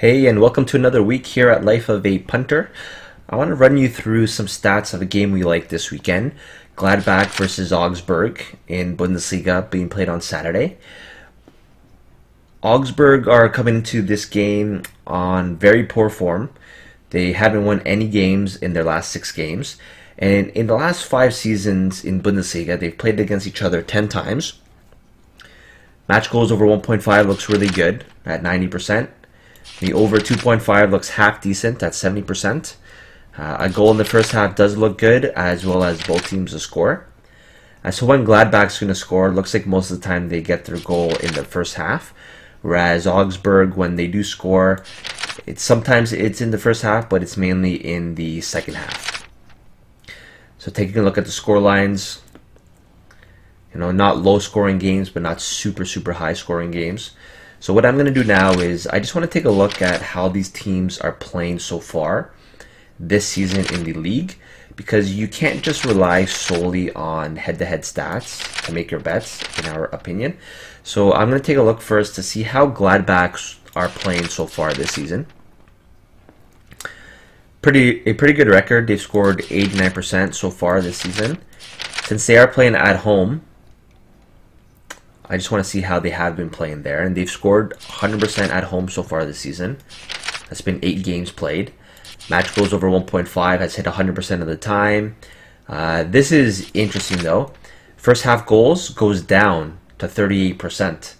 Hey, and welcome to another week here at Life of a Punter. I want to run you through some stats of a game we like this weekend. Gladbach versus Augsburg in Bundesliga being played on Saturday. Augsburg are coming into this game on very poor form. They haven't won any games in their last 6 games. And in the last 5 seasons in Bundesliga, they've played against each other 10 times. Match goals over 1.5 looks really good at 90%. The over 2.5 looks half decent at 70%. A goal in the first half does look good, as well as both teams to score. So when Gladbach's going to score, it looks like most of the time they get their goal in the first half. Whereas Augsburg, when they do score, sometimes it's in the first half, but it's mainly in the second half. So taking a look at the score lines, not low scoring games, but not super high scoring games. So what I'm going to do now is I just want to take a look at how these teams are playing so far this season in the league, because you can't just rely solely on head-to-head stats to make your bets, in our opinion. So I'm going to take a look first to see how Gladbach are playing so far this season. A pretty good record. They've scored 89% so far this season. Since they are playing at home, I just want to see how they have been playing there. And they've scored 100% at home so far this season. That's been 8 games played. Match goals over 1.5 has hit 100% of the time. This is interesting though. First half goals goes down to 38%.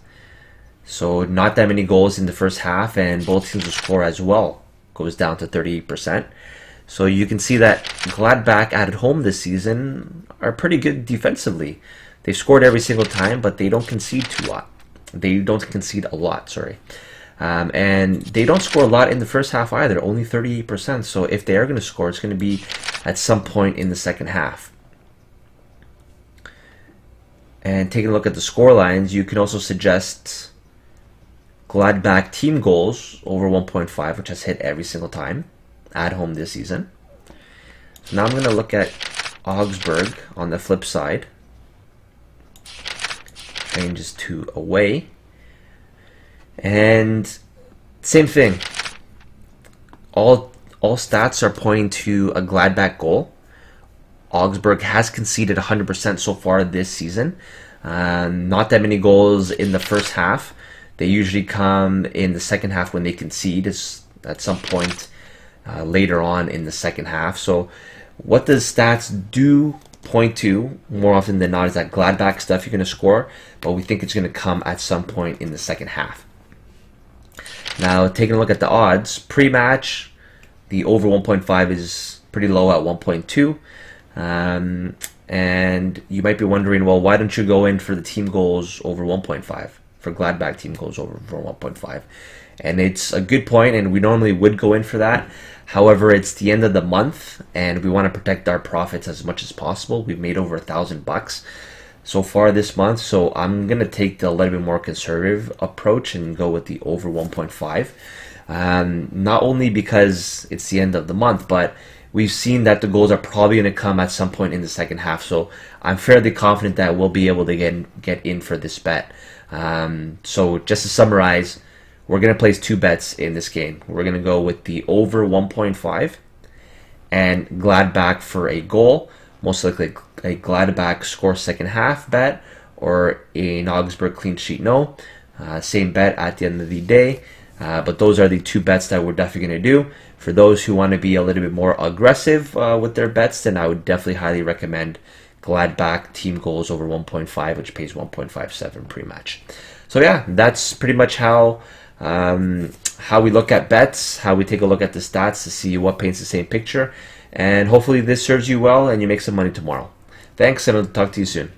So not that many goals in the first half, and both teams will score as well goes down to 38%. So you can see that Gladbach at home this season are pretty good defensively. They've scored every single time, but they don't concede a lot, sorry. And they don't score a lot in the first half either, only 38%. So if they are going to score, it's going to be at some point in the second half. And taking a look at the score lines, you can also suggest Gladbach team goals over 1.5, which has hit every single time at home this season. So now I'm going to look at Augsburg on the flip side. Changes to away, and same thing. All stats are pointing to a Gladbach goal. Augsburg has conceded 100% so far this season. Not that many goals in the first half. They usually come in the second half when they concede, at some point later on in the second half. So what does stats do point to more often than not is that Gladbach stuff you're going to score, but we think it's going to come at some point in the second half. Now, taking a look at the odds, pre-match, the over 1.5 is pretty low at 1.2. And you might be wondering, well, why don't you go in for the team goals over 1.5? For Gladbach team goals over 1.5. And it's a good point, and we normally would go in for that. However, it's the end of the month, and we want to protect our profits as much as possible. We've made over $1,000 so far this month, so I'm going to take the little bit more conservative approach and go with the over 1.5. Not only because it's the end of the month, but we've seen that the goals are probably going to come at some point in the second half, so I'm fairly confident that we'll be able to get in for this bet. So just to summarize, we're going to place 2 bets in this game. We're going to go with the over 1.5 and Gladbach for a goal. Most likely a Gladbach score second half bet, or an Augsburg clean sheet no. Same bet at the end of the day. But those are the 2 bets that we're definitely going to do. For those who want to be a little bit more aggressive with their bets, then I would definitely highly recommend Gladbach team goals over 1.5, which pays 1.57 pre-match. So yeah, that's pretty much how we look at bets, how we take a look at the stats to see what paints the same picture, and hopefully this serves you well and you make some money tomorrow. Thanks, and I'll talk to you soon.